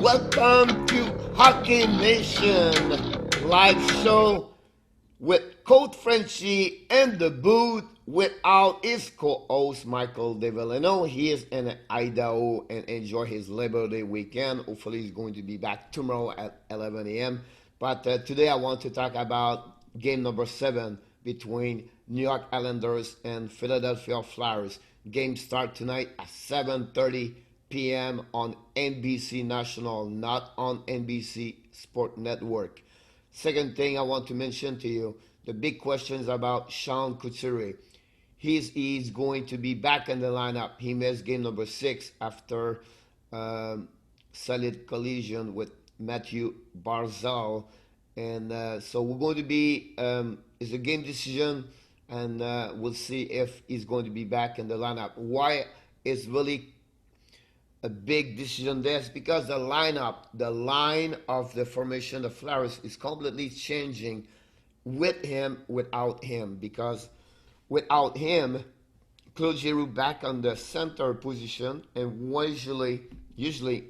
Welcome to Hockey Nation live show with Coach Frenchy in the booth without his co-host Michael DeVillano. He is in Idaho and enjoy his Labor Day weekend. Hopefully he's going to be back tomorrow at 11 a.m. But today I want to talk about game number 7 between New York Islanders and Philadelphia Flyers. Game start tonight at 7:30 p.m. on NBC National, not on NBC Sport Network. Second thing I want to mention to you, the big questions about Sean Couturier. He's going to be back in the lineup. He missed game number 6 after solid collision with Matthew Barzal. And so we're going to be, it's a game decision, and we'll see if he's going to be back in the lineup. Why is really a big decision there? It's because the lineup, the line of the formation, the Flyers, is completely changing with him, without him. Because without him, Claude Giroux back on the center position, and usually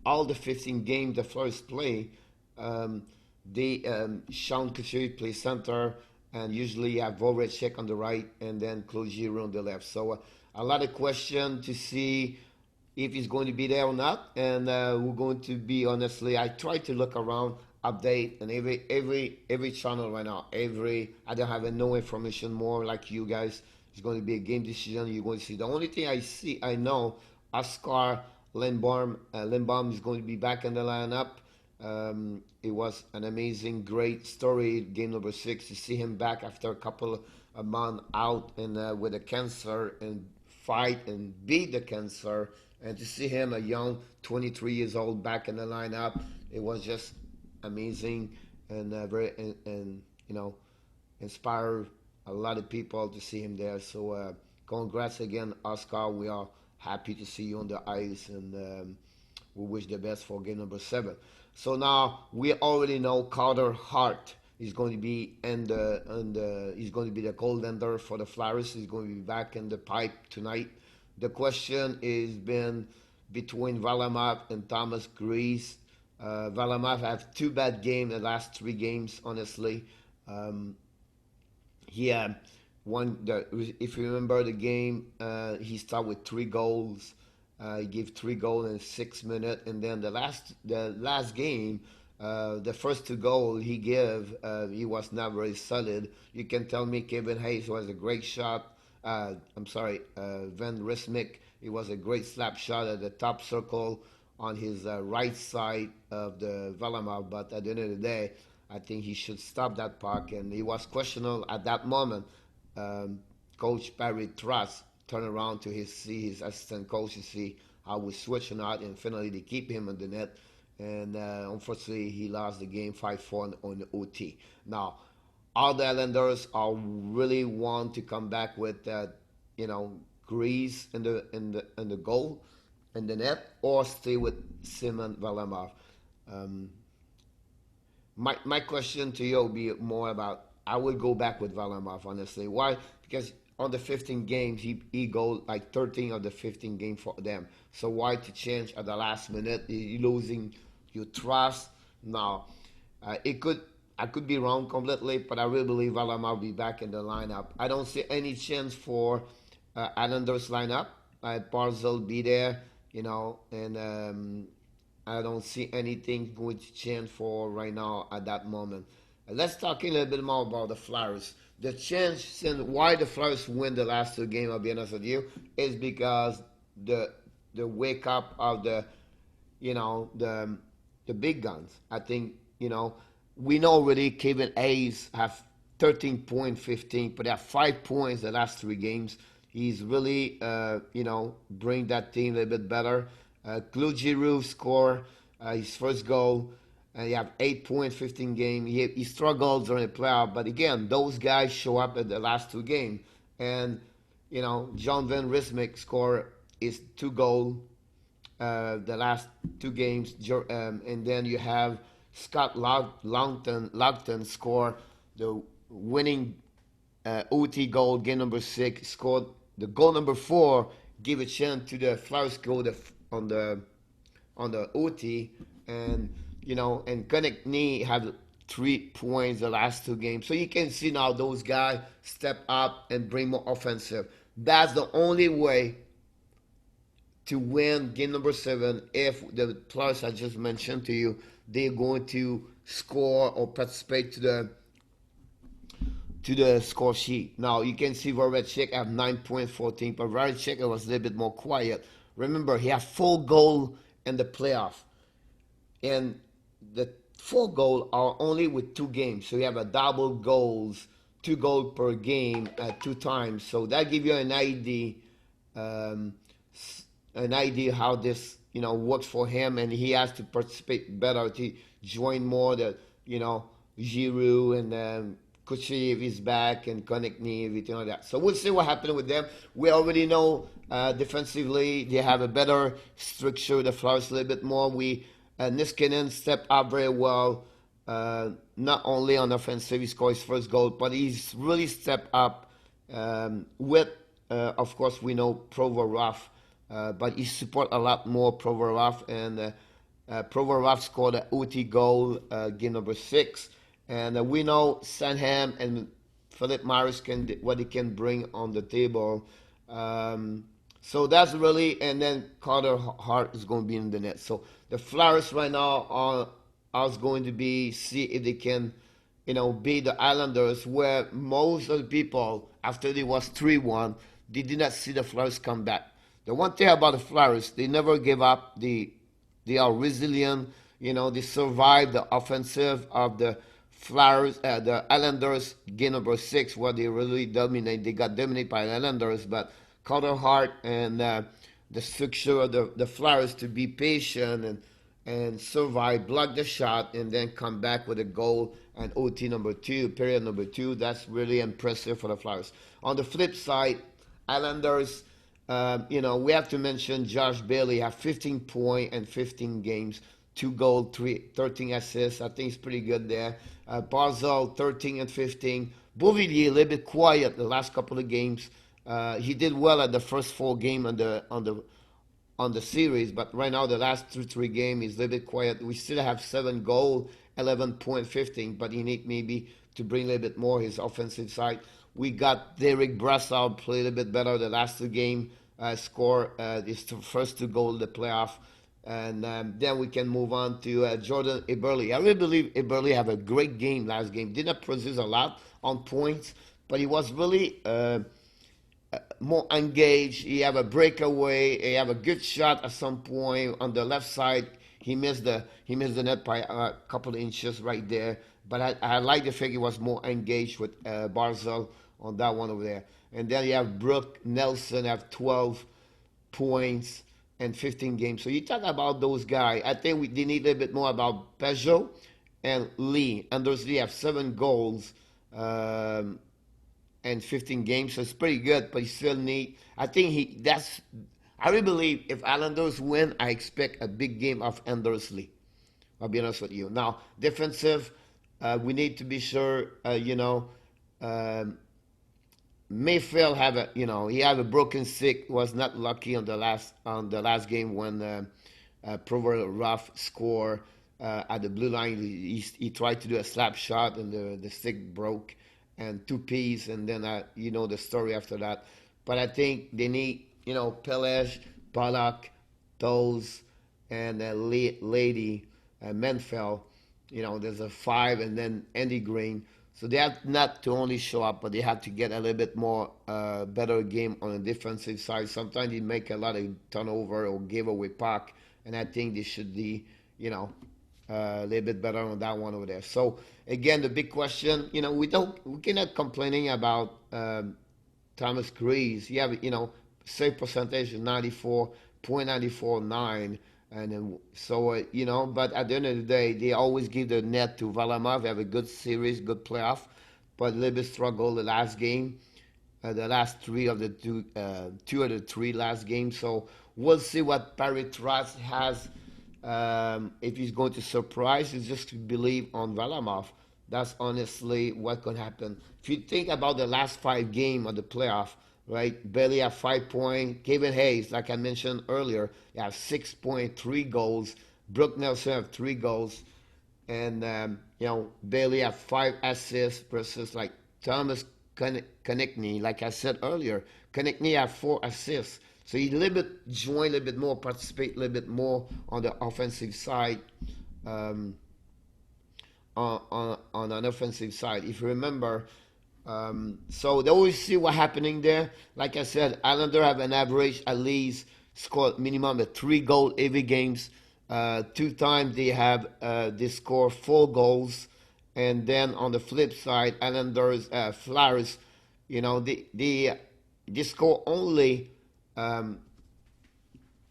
all the 15 games the Flyers play, Sean Couturier plays center, and usually you have Voracek on the right, and then Claude Giroux on the left. So a lot of question to see if he's going to be there or not, and we're going to be, honestly, I try to look around, update, and every channel right now, I don't have no information more like you guys. It's going to be a game decision. You're going to see. The only thing I know, Oscar Lindbaum is going to be back in the lineup. It was an amazing, great story, game number 6, to see him back after a couple of months out and with a cancer, and fight and beat the cancer, and to see him, a young 23 years old, back in the lineup. It was just amazing, and very and inspire a lot of people to see him there. So congrats again, Oscar. We are happy to see you on the ice, and we wish the best for game number 7. So now we already know Carter Hart is going to be he's going to be the goaltender for the Flyers. He's going to be back in the pipe tonight. The question is been between Varlamov and Thomas Greiss. Varlamov have 2 bad games the last 3 games, honestly. He had if you remember the game, he started with 3 goals. He gave 3 goals in 6 minutes, and then the last game, the first 2 goals he gave, he was not very solid. You can tell me Kevin Hayes was a great shot. Van Rismic, it was a great slap shot at the top circle on his right side of the Varlamov, but at the end of the day, I think he should stop that puck, and he was questionable at that moment. Coach Barry Truss turned around to his assistant coach to see how we switching out, and finally they keep him in the net. And unfortunately, he lost the game 5-4 on the OT. Now, all the Islanders are really want to come back with that, Grease in the goal, in the net, or stay with Simon Varlamov. My question to you will be more about, I would go back with Varlamov, honestly. Why? Because on the 15 games, he go like 13 of the 15 games for them. So why to change at the last minute? You're losing your trust. Now, I could be wrong completely, but I really believe Varlamov will be back in the lineup. I don't see any chance for Islanders lineup. Barzal be there, and I don't see anything going to change for right now at that moment. Let's talk a little bit more about the Flyers. The chance and why the Flyers win the last 2 games, I'll be honest with you, is because the wake up of the big guns. I think, we know already Kevin Hayes have 13.15, but they have 5 points the last 3 games. He's really, bring that team a little bit better. Claude Giroux score his first goal. And you have 8 points, 15 games. He struggled during the playoff, but again, those guys show up at the last 2 games. And, John Van Rismic score his 2 goals the last 2 games. And then you have Scott Longton score the winning OT goal, game number 6, scored the goal number 4, give a chance to the Flyers go on the on the OT, and and Connect Knee have 3 points the last two games. So you can see now those guys step up and bring more offensive. That's the only way to win game number 7 if the players I just mentioned to you they're going to score or participate to the score sheet. Now you can see Voracek have 9.14, but Voracek was a little bit more quiet. Remember, he had 4 goals in the playoff, and the 4 goals are only with 2 games. So you have a double goals, 2 goals per game at 2 times. So that gives you um, an idea how this works for him, and he has to participate better to join more the Giroud and Kuchev is back and Konechny, everything like that. So we'll see what happens with them. We already know defensively they have a better structure. The Flyers a little bit more. Niskanen stepped up very well. Not only on offensive, he scored his first goal, but he's really stepped up with, of course, we know Provorov, but he support a lot more Provorov, and Provorov scored an OT goal game number 6. And we know Sanham and Philip Morris what he can bring on the table. So that's really, and then Carter Hart is going to be in the net. So the Flyers right now are going to be see if they can, beat the Islanders, where most of the people after they was 3-1, they did not see the Flyers come back. The one thing about the Flyers, they never give up. They are resilient. They survive the offensive of the Flyers, the Islanders game number 6, where they really dominate. They got dominated by the Islanders, but Carter Hart and the structure of the Flyers to be patient and survive, block the shot, and then come back with a goal and OT number 2, period number 2. That's really impressive for the Flyers. On the flip side, Islanders, we have to mention Josh Bailey have 15 points and 15 games. 2 goals, 13 assists. I think it's pretty good there. Barzal, 13 and 15. Beauvillier, a little bit quiet the last couple of games. He did well at the first 4 games on the series, but right now the last 3 games he's a little bit quiet. We still have 7 goals, 11.15, but he need maybe to bring a little bit more his offensive side. We got Derek Brassard play a little bit better the last 2 games. Score his first 2 goals in the playoff. And then we can move on to Jordan Eberle. I really believe Eberle have a great game last game. Did not produce a lot on points, but he was really more engaged. He have a breakaway. He have a good shot at some point on the left side. He missed the net by a couple of inches right there. But I like the fact he was more engaged with Barzal on that one over there. And then you have Brooke Nelson have 12 points and 15 games. So you talk about those guys. I think they need a little bit more about Peugeot and Lee. Anders Lee have 7 goals and 15 games. So it's pretty good, but he still need. I really believe if Islanders win, I expect a big game of Anders Lee. I'll be honest with you. Now, defensive, we need to be sure, Mayfield he had a broken stick, was not lucky on the last game when Provorov scored at the blue line. He tried to do a slap shot and the stick broke and 2 pieces, and then the story after that. But I think they need Pelej, Pollock, Toles, and Lady Menfeld. There's a 5, and then Andy Green. So they have not to only show up, but they have to get a little bit more better game on the defensive side. Sometimes they make a lot of turnover or give away puck, and I think they should be, a little bit better on that one over there. So again, the big question, we cannot complaining about Thomas Gries. You have, save percentage is 94.949. And then, so, but at the end of the day, they always give the net to Varlamov. They have a good series, good playoff, but a little bit struggle the last game, the last 3 of the 2 of the 3 last games. So we'll see what Barry Trotz has. If he's going to surprise, is just to believe on Varlamov. That's honestly what could happen. If you think about the last 5 games of the playoff, right? Bailey have 5 point. Kevin Hayes, like I mentioned earlier, have 6.3 goals. Brooke Nelson have 3 goals, and Bailey have 5 assists versus like Thomas Konechny. Like I said earlier, Konechny have 4 assists. So he a little bit join a little bit more, participate a little bit more on the offensive side. Um, on an offensive side. If you remember, so they always see what happening there. Like I said, Islander have an average at least score minimum of 3 goals every games. 2 times they score 4 goals, and then on the flip side, Islanders Flyers, they score only um,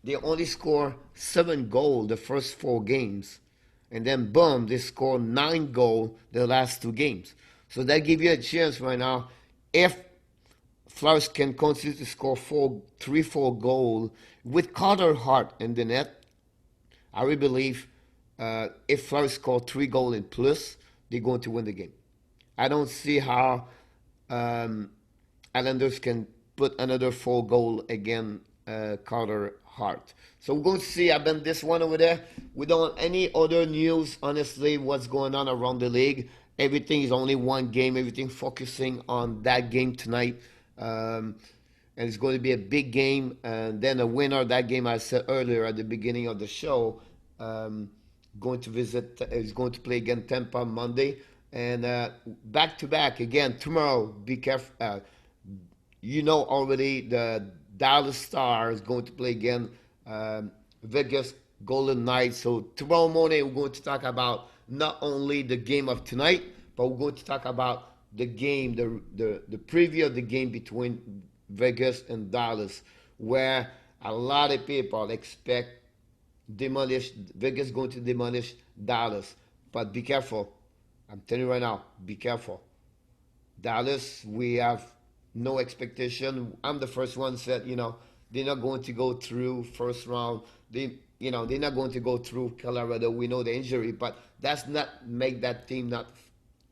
they only score 7 goals the first 4 games, and then boom, they score 9 goals the last 2 games. So that gives you a chance right now. If Flowers can continue to score 4 goals with Carter Hart in the net, I really believe if Flowers score 3 goals in plus, they're going to win the game. I don't see how um, Islanders can put another 4 goal again, Carter Hart. So we're going to see. I've been this one over there. We don't any other news. Honestly, what's going on around the league? Everything is only one game. Everything focusing on that game tonight. And it's going to be a big game. And then a winner of that game, I said earlier at the beginning of the show, um, going to visit is going to play again Tampa Monday, and back to back again tomorrow. Be careful. Already the Dallas Stars going to play again Vegas Golden Knights. So tomorrow morning we're going to talk about not only the game of tonight, but we're going to talk about the game, the preview of the game between Vegas and Dallas, where a lot of people expect Vegas going to demolish Dallas. But be careful. I'm telling you right now, be careful. Dallas, we have no expectation. I'm the first one said, they're not going to go through first round. They're not going to go through Colorado. We know the injury, but that's not make that team not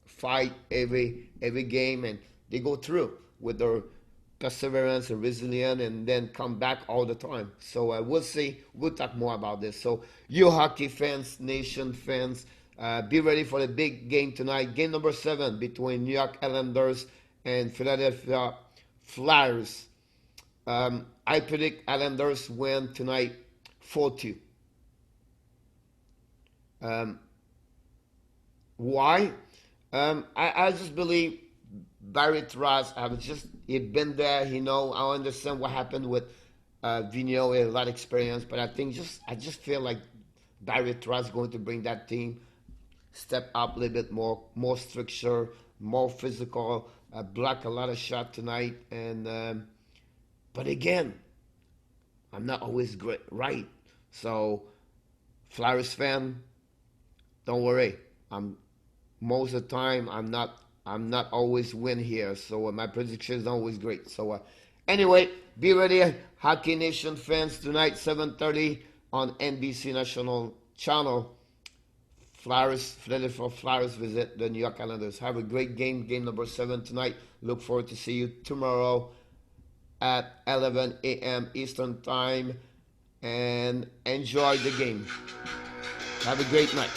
fight every game, and they go through with their perseverance and resilience, and then come back all the time. So we'll see. We'll talk more about this. So you hockey fans, nation fans, be ready for the big game tonight. Game number 7 between New York Islanders and Philadelphia Flyers. I predict Islanders win tonight 4-2. Why? I just believe Barry Trotz. He'd been there. I understand what happened with Vigneault. He had a lot of experience, but I just feel like Barry Trotz is going to bring that team step up a little bit more structure, more physical. Block a lot of shots tonight, and but again, I'm not always great, right. So, Flyers fan, don't worry. I'm most of the time I'm not always win here. So my prediction is always great. So anyway, be ready, Hockey Nation fans, tonight 7:30 on NBC National Channel. Philadelphia Flyers visit the New York Islanders. Have a great game number 7 tonight. Look forward to see you tomorrow at 11 a.m. Eastern Time, and enjoy the game. Have a great night.